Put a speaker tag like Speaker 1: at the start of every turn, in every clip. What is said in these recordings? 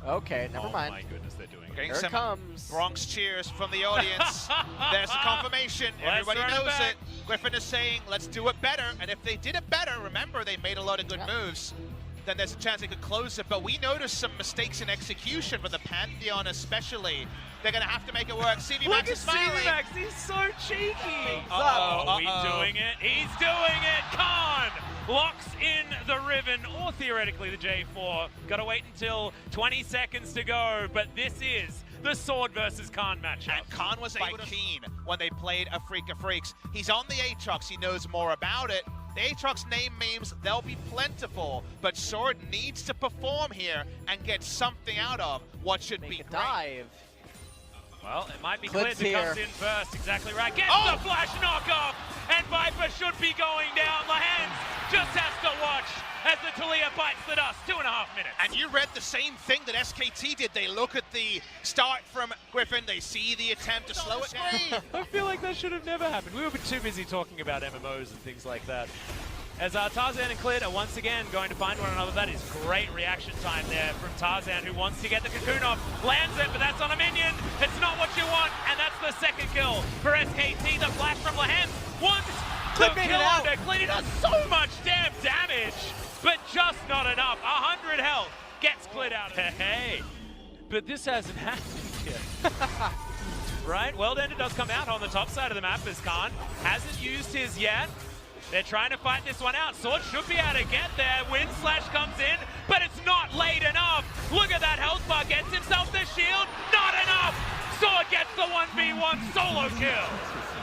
Speaker 1: Okay, never mind.
Speaker 2: Oh my goodness, they're doing
Speaker 3: Getting
Speaker 2: it.
Speaker 1: Here
Speaker 3: some
Speaker 1: it comes.
Speaker 3: Bronx cheers from the audience. There's the confirmation.
Speaker 2: Let's
Speaker 3: Everybody
Speaker 2: run it
Speaker 3: knows
Speaker 2: back.
Speaker 3: it. Griffin is saying, let's do it better. And if they did it better, remember, they made a lot of good moves, then there's a chance they could close it. But we noticed some mistakes in execution for the Pantheon especially. They're going to have to make it work. CV
Speaker 2: Look
Speaker 3: Max
Speaker 2: at
Speaker 3: is smiling.
Speaker 2: CV Max, he's so cheeky.
Speaker 3: Uh-oh,
Speaker 2: Are we doing it? He's doing it. Khan locks in the Riven, or theoretically the J4. Gotta wait until 20 seconds to go, but this is the Sword versus Khan matchup.
Speaker 3: And Khan was able to keen when they played a Freak of Freaks. He's on the Aatrox, he knows more about it. The Aatrox name memes, they'll be plentiful, but Sword needs to perform here and get something out of what should be
Speaker 1: Make a
Speaker 3: great.
Speaker 1: dive.
Speaker 2: Well, it might be
Speaker 1: Clips
Speaker 2: Clids who comes
Speaker 1: here.
Speaker 2: in first, exactly right. Gets
Speaker 3: Oh!
Speaker 2: the flash knockoff, and Viper should be going down. Lahens just has to watch as the Talia bites the dust. 2.5 minutes.
Speaker 3: And you read the same thing that SKT did. They look at the start from Griffin, they see the attempt to slow it down.
Speaker 2: I feel like that should have never happened. We were too busy talking about MMOs and things like that. As Tarzan and Clid are once again going to find one another. That is great reaction time there from Tarzan, who wants to get the cocoon off. Lands it, but that's on a minion. It's not what you want, and that's the second kill for SKT. The flash from Lahens. Once the
Speaker 1: Clid made
Speaker 2: kill
Speaker 1: it out.
Speaker 2: under Clid. He does so much damn damage, but just not enough. 100 health gets Clid out of it. Hey, but this hasn't happened yet. Right, World Ender does come out on the top side of the map as Khan hasn't used his yet. They're trying to fight this one out. Sword should be able to get there. Wind Slash comes in, but it's not late enough. Look at that health bar. Gets himself the shield. Not enough. Sword gets the 1v1 solo kill.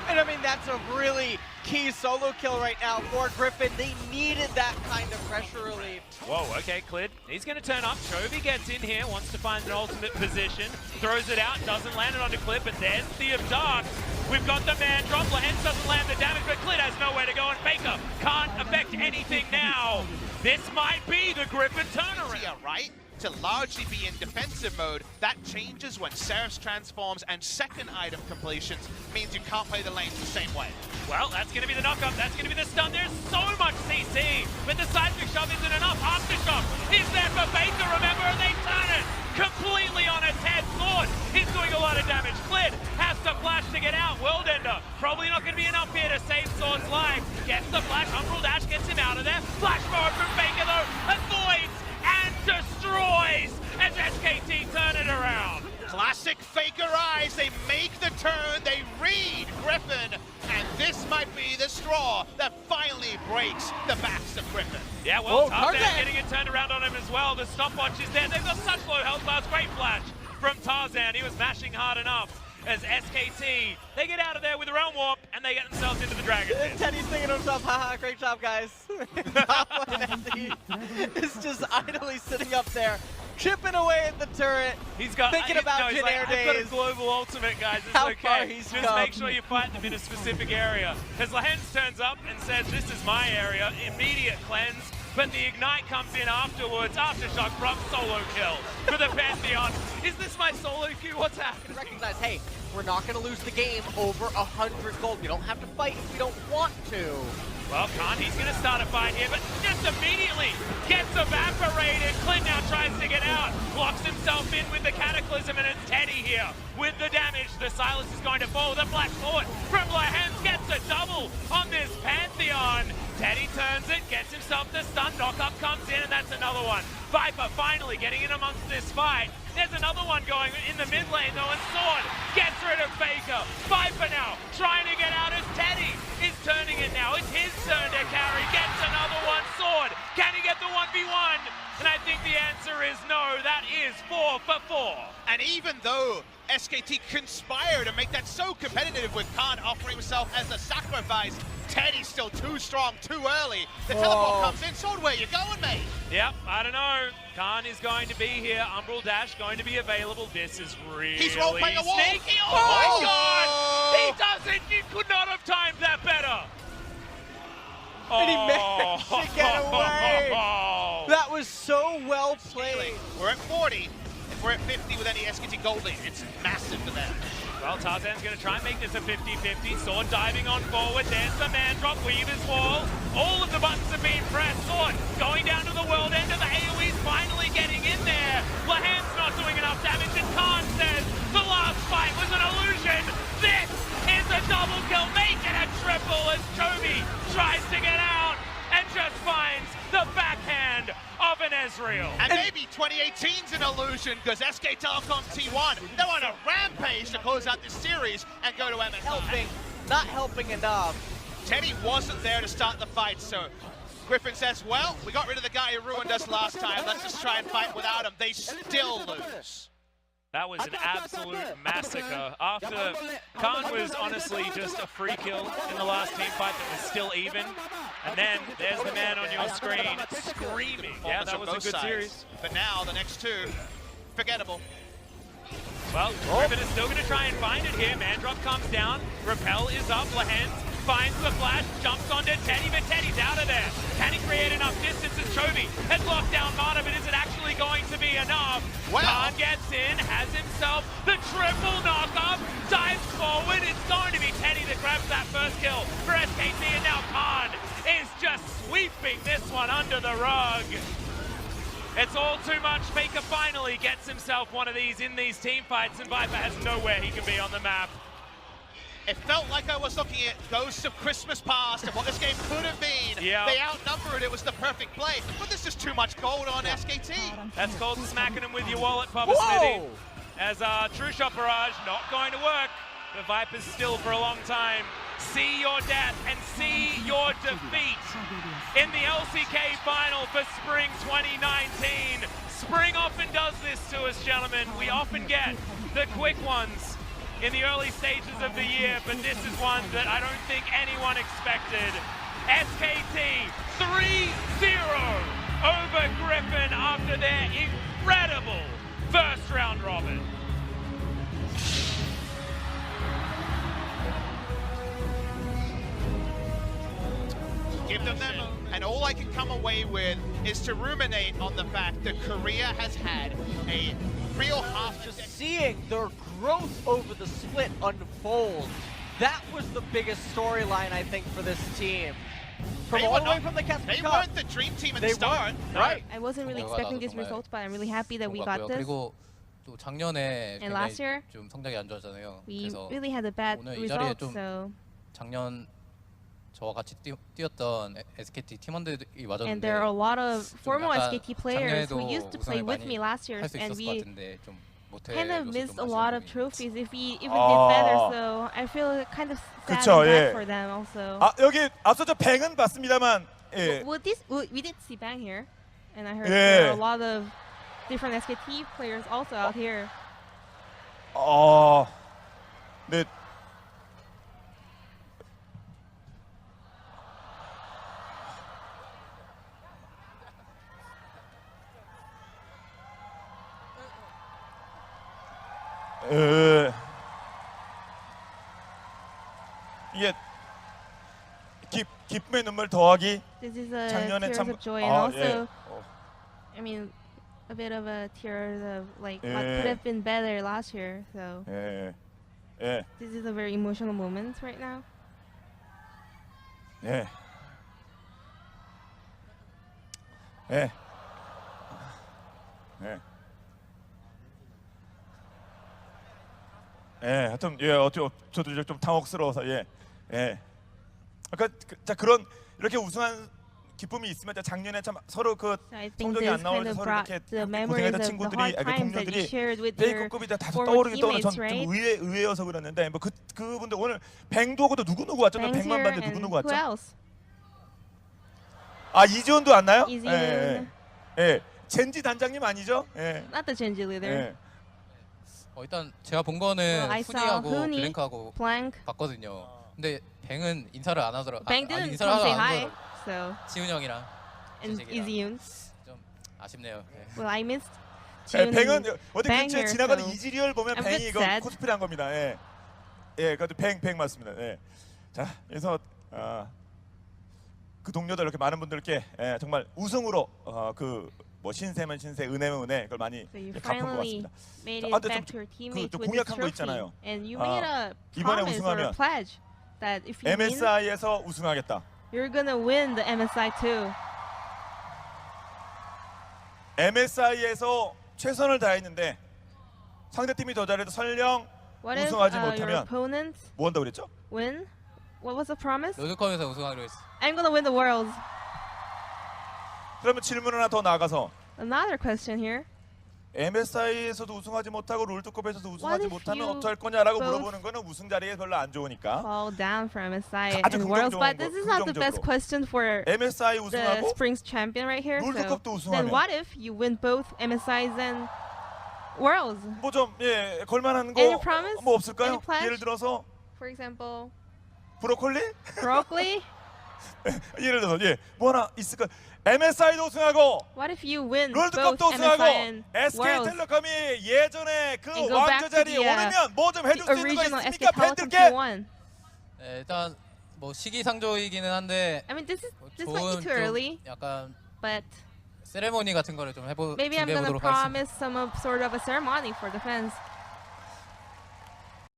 Speaker 1: And I mean, that's a really key solo kill right now for Griffin. They needed that kind of pressure relief.
Speaker 2: Whoa, okay, Clid. He's going to turn up. Chovy gets in here, wants to find an ultimate position. Throws it out, doesn't land it onto Clid, but there's the Dark. We've got the man drop. Lahens doesn't land the damage, but Clid has nowhere to go, and Faker can't affect anything now. This might be the Griffin turnaround.
Speaker 3: Yeah, right? To largely be in defensive mode, that changes when Seraph's transforms and second item completions means you can't play the lanes the same way.
Speaker 2: Well, that's going to be the knockup. That's going to be the stun. There's so much CC, but the seismic shove isn't enough. Aftershock is there for Faker, remember, and they turn it completely on its head. Sword is doing a lot of damage. Clid has to flash to get out. World Ender probably not going to be enough here to save Sword's life. Gets the flash. Umbral Dash gets him out of there. Flash forward from Faker, though. Avoids and destroys as SKT turn it around.
Speaker 3: Classic Faker eyes, they make the turn, they read Griffin, and this might be the straw that finally breaks the backs of Griffin.
Speaker 2: Yeah, well,
Speaker 1: Oh,
Speaker 2: Tarzan
Speaker 1: Tarzan.
Speaker 2: getting it turned around on him as well. The stopwatch is there. They've got such low health bars. Great flash from Tarzan. He was mashing hard enough as SKT, they get out of there with the Realm Warp, and they get themselves into the Dragon Pit.
Speaker 1: Teddy's thinking to himself, haha, great job, guys. Is just idly sitting up there, chipping away at the turret.
Speaker 2: He's got
Speaker 1: thinking about
Speaker 2: he's
Speaker 1: Jin Air
Speaker 2: I've got a
Speaker 1: days.
Speaker 2: global ultimate, guys. It's
Speaker 1: How
Speaker 2: okay.
Speaker 1: far he's
Speaker 2: Just
Speaker 1: come.
Speaker 2: make sure you fight them in a specific area. As Lahens turns up and says, this is my area, immediate cleanse. But the Ignite comes in afterwards. Aftershock from solo kill for the Pantheon. Is this my solo queue? What's happening?
Speaker 1: Recognize, hey, we're not going to lose the game over 100 gold. We don't have to fight if we don't want to.
Speaker 2: Well, Khan, he's going to start a fight here, but just immediately gets evaporated. Clint now tries to get out, locks himself in with the Cataclysm, and it's Teddy here with the damage. The Silas is going to fall. The Black Forward from Lahens gets a double on this Pantheon. Teddy turns it, gets himself the stun, knockup comes in, and that's another one. Viper finally getting in amongst this fight. There's another one going in the mid lane though, and Sword gets rid of Faker. Viper now trying to get out as Teddy is turning it now. It's his turn to carry, gets another one. Sword, can he get the 1v1? And I think the answer is no, that is 4 for 4.
Speaker 3: And even though SKT conspire to make that so competitive with Khan offering himself as a sacrifice, Teddy's still too strong, too early. The teleport comes in. Sword, where you going, mate?
Speaker 2: Yep, I don't know. Khan is going to be here. Umbral Dash going to be available. This is really
Speaker 3: He's role-playing a wall.
Speaker 2: sneaky. Oh my god! He does it! You could not have timed that better.
Speaker 1: And he managed to get away. That was so well played.
Speaker 3: We're at 40. If we're at 50 with any SKT gold lead, it's massive for them.
Speaker 2: Well, Tarzan's going to try and make this a 50-50. Sword diving on forward. There's the man drop. Weaver's wall. All of the buttons have been pressed. Sword going down to the world end of the AoE's finally getting in there. Lahens not
Speaker 3: remains an illusion because SK Telecom T1, they're on a rampage to close out this series and go to MSI.
Speaker 1: Not helping enough.
Speaker 3: Teddy wasn't there to start the fight, so Griffin says, well, we got rid of the guy who ruined us last time. Let's just try and fight without him. They still lose.
Speaker 2: That was an absolute massacre. After Khan was honestly just a free kill in the last team fight that was still even. And then there's the man on your screen screaming. Yeah, that was a good series.
Speaker 3: But now the next two, forgettable.
Speaker 2: Well, Griffin is still going to try and find it here. Mandrop comes down. rofl is up. Lehens finds the flash, jumps onto Teddy, but Teddy's out of there. Can he create enough distance as Chovy has locked down Mana, but is it actually going to be enough?
Speaker 3: Wow.
Speaker 2: Khan gets in, has himself the triple knockup, dives forward. It's going to be Teddy that grabs that first kill for SKT, and now Khan is just sweeping this one under the rug. It's all too much. Faker finally gets himself one of these in these team fights, and Viper has nowhere he can be on the map.
Speaker 3: It felt like I was looking at Ghosts of Christmas Past and what this game could have been.
Speaker 2: Yeah.
Speaker 3: They outnumbered, it was the perfect play, but there's just too much gold on SKT.
Speaker 2: That's called smacking him with your wallet, Papa Smithy.
Speaker 1: Whoa!
Speaker 2: As True Shot Barrage not going to work. The Vipers still for a long time. See your death and see your defeat in the LCK final for Spring 2019. Spring often does this to us, gentlemen. We often get the quick ones in the early stages of the year, but this is one that I don't think anyone expected. SKT 3-0 over Griffin after their incredible first round robin.
Speaker 3: Give them and all I can come away with is to ruminate on the fact that Korea has had a real half.
Speaker 1: Just seeing their growth over the split unfold. That was the biggest storyline, I think, for this team. From all the way from the Caspian
Speaker 3: They
Speaker 1: Cup.
Speaker 3: weren't the dream team at the start.
Speaker 1: Right.
Speaker 4: I wasn't really expecting this result, but I'm really happy that we got this.
Speaker 5: 그리고 또 작년에
Speaker 4: And last year,
Speaker 5: 좀 성적이 안 좋았잖아요.
Speaker 4: We
Speaker 5: 그래서
Speaker 4: really had a bad
Speaker 5: 오늘 이 자리에
Speaker 4: result,
Speaker 5: 좀
Speaker 4: so.
Speaker 5: 작년 저와 같이 뛰었던 SKT 팀원들이 맞았는데
Speaker 4: And there are a lot of former
Speaker 5: 약간
Speaker 4: SKT players who
Speaker 5: 작년에도
Speaker 4: used to play
Speaker 5: 우승을
Speaker 4: with
Speaker 5: 많이
Speaker 4: me last year,
Speaker 5: 할수
Speaker 4: and
Speaker 5: 있었을 것
Speaker 4: we
Speaker 5: 같은데 좀
Speaker 4: kind of
Speaker 5: 못해줘서
Speaker 4: missed
Speaker 5: 좀
Speaker 4: a lot of
Speaker 5: 아쉬운 부분이
Speaker 4: trophies if we even did better, so I feel kind of sad
Speaker 6: 그쵸,
Speaker 4: and bad
Speaker 6: 예.
Speaker 4: for them also.
Speaker 6: 아 여기 앞서 저 뱅은 봤습니다만 예.
Speaker 4: We did see Bang here, and I heard
Speaker 6: 예.
Speaker 4: there are a lot of different SKT players also out here.
Speaker 6: 네. 이게 기쁨의 눈물 더하기
Speaker 4: This is a
Speaker 6: 작년에
Speaker 4: tears
Speaker 6: 참
Speaker 4: of joy, and also,
Speaker 6: 예.
Speaker 4: I mean, a bit of a tears of like what
Speaker 6: 예.
Speaker 4: could have been better last year. So
Speaker 6: 예. 예.
Speaker 4: this is a very emotional moment right now.
Speaker 6: 예. 예. 예. 예, 하여튼 저도 이제 좀 당혹스러워서 예. 그러니까 자 그런 이렇게 우승한 기쁨이 있으면 작년에 참 서로 그
Speaker 4: So I think
Speaker 6: 성적이 안
Speaker 4: this
Speaker 6: 나올
Speaker 4: kind
Speaker 6: 때
Speaker 4: of
Speaker 6: 서로
Speaker 4: brought
Speaker 6: 이렇게
Speaker 4: the memories
Speaker 6: 고생했던
Speaker 4: of the
Speaker 6: 친구들이
Speaker 4: hard times that you
Speaker 6: 동료들이
Speaker 4: shared with your
Speaker 6: 페이커급이 다
Speaker 4: former
Speaker 6: 떠오르긴 떠오르는
Speaker 4: teammates,
Speaker 6: 좀
Speaker 4: right?
Speaker 6: 의외여서 그랬는데 뭐 그분들 오늘 뱅도 오고도 누구 왔죠?
Speaker 4: Bangs
Speaker 6: 뱅만
Speaker 4: here,
Speaker 6: 봤는데
Speaker 4: and
Speaker 6: 누구
Speaker 4: who
Speaker 6: 왔죠?
Speaker 4: else?
Speaker 6: 아 이지훈도 왔나요?
Speaker 4: 이지훈.
Speaker 6: 예. 젠지 단장님 아니죠? 예.
Speaker 4: Not the Genji leader.
Speaker 6: 예.
Speaker 5: 일단 제가 본 거는
Speaker 4: I saw
Speaker 5: 훈이하고
Speaker 4: Huni,
Speaker 5: 블랭크하고
Speaker 4: Blank.
Speaker 5: 봤거든요. 근데 뱅은 인사를 안 하더라고.
Speaker 4: Bang didn't
Speaker 5: 인사를
Speaker 4: come say
Speaker 5: 하러 안
Speaker 4: hi,
Speaker 5: 하더라고.
Speaker 4: so
Speaker 5: 지훈 형이랑
Speaker 4: and
Speaker 5: 재식이랑.
Speaker 4: Iziun.
Speaker 5: 좀 아쉽네요. 예.
Speaker 4: Well, I missed.
Speaker 6: 예,
Speaker 4: Jiun
Speaker 6: 뱅은
Speaker 4: and
Speaker 6: 어디
Speaker 4: Bang
Speaker 6: 근처에
Speaker 4: here,
Speaker 6: 지나가는
Speaker 4: so
Speaker 6: 이지리얼 보면
Speaker 4: I'm a
Speaker 6: 뱅이
Speaker 4: bit
Speaker 6: 이거
Speaker 4: sad.
Speaker 6: 코스프레 한 겁니다. 예. 예, 그래도 뱅 맞습니다. 예. 자, 그래서 그 동료들 이렇게 많은 분들께 정말 우승으로 뭐 신세면 신세, 은혜면 은혜 그걸 많이
Speaker 4: So you
Speaker 6: 갚은 것
Speaker 4: finally
Speaker 6: 같습니다.
Speaker 4: made
Speaker 6: 자,
Speaker 4: it
Speaker 6: 근데
Speaker 4: back to
Speaker 6: 좀
Speaker 4: your teammates
Speaker 6: 좀
Speaker 4: with this
Speaker 6: 공약한 거
Speaker 4: trophy,
Speaker 6: 있잖아요.
Speaker 4: and you
Speaker 6: 아,
Speaker 4: made a
Speaker 6: 이번에
Speaker 4: promise or a
Speaker 6: 우승하면
Speaker 4: pledge that if you win,
Speaker 6: MSI에서 우승하겠다.
Speaker 4: you're gonna win the MSI too.
Speaker 6: MSI에서 최선을 다했는데 상대팀이 더 잘해도 설령
Speaker 4: What if
Speaker 6: 우승하지
Speaker 4: your
Speaker 6: 못하면
Speaker 4: opponent
Speaker 6: 뭐 한다고 그랬죠?
Speaker 4: win? What was the promise?
Speaker 5: 롤드컵에서 우승하기로 했어.
Speaker 4: I'm gonna win the world.
Speaker 6: 그러면 질문 하나 더 나가서
Speaker 4: Another question here.
Speaker 6: MSI에서도 우승하지 못하고 롤드컵에서도 우승하지
Speaker 4: if
Speaker 6: 못하면
Speaker 4: you
Speaker 6: 어쩔 거냐라고
Speaker 4: both
Speaker 6: 물어보는 거는 우승 자리에 별로 안 좋으니까.
Speaker 4: fall down from MSI
Speaker 6: 아주
Speaker 4: and Worlds, but
Speaker 6: 긍정적인
Speaker 4: this
Speaker 6: 거,
Speaker 4: is not the best
Speaker 6: 긍정적으로.
Speaker 4: question for
Speaker 6: MSI
Speaker 4: the
Speaker 6: 우승하고
Speaker 4: Springs champion right here. So
Speaker 6: 롤드컵도
Speaker 4: then
Speaker 6: 우승하면
Speaker 4: what if you win both MSIs and Worlds?
Speaker 6: 뭐 좀 예, 걸만한 거
Speaker 4: Any promise?
Speaker 6: 뭐 없을까요?
Speaker 4: Any pledge?
Speaker 6: 예를 들어서
Speaker 4: For example,
Speaker 6: 브로콜리?
Speaker 4: broccoli.
Speaker 6: 예를 들어서 예, 뭐 하나 있을까? MSI도 우승하고
Speaker 4: What if you win
Speaker 6: 롤드컵도
Speaker 4: both
Speaker 6: 우승하고
Speaker 4: MSI and Worlds?
Speaker 6: SK텔레콤이 예전에 그
Speaker 4: And go back
Speaker 6: 왕좌
Speaker 4: to
Speaker 6: 자리에
Speaker 4: the,
Speaker 6: 오르면 뭐 좀 해줄 수 있는 거
Speaker 4: Original
Speaker 6: 있습니까?
Speaker 4: SK Telecom
Speaker 6: 팬들께?
Speaker 4: T1.
Speaker 5: 네, 일단 뭐 시기상조이기는 한데
Speaker 4: I mean, this might be
Speaker 5: 좋은
Speaker 4: too early,
Speaker 5: 좀 약간
Speaker 4: but
Speaker 5: 세레모니 같은 거를 좀
Speaker 4: maybe I'm gonna
Speaker 5: 준비해보도록 하겠습니다.
Speaker 4: promise some sort of a ceremony for the fans.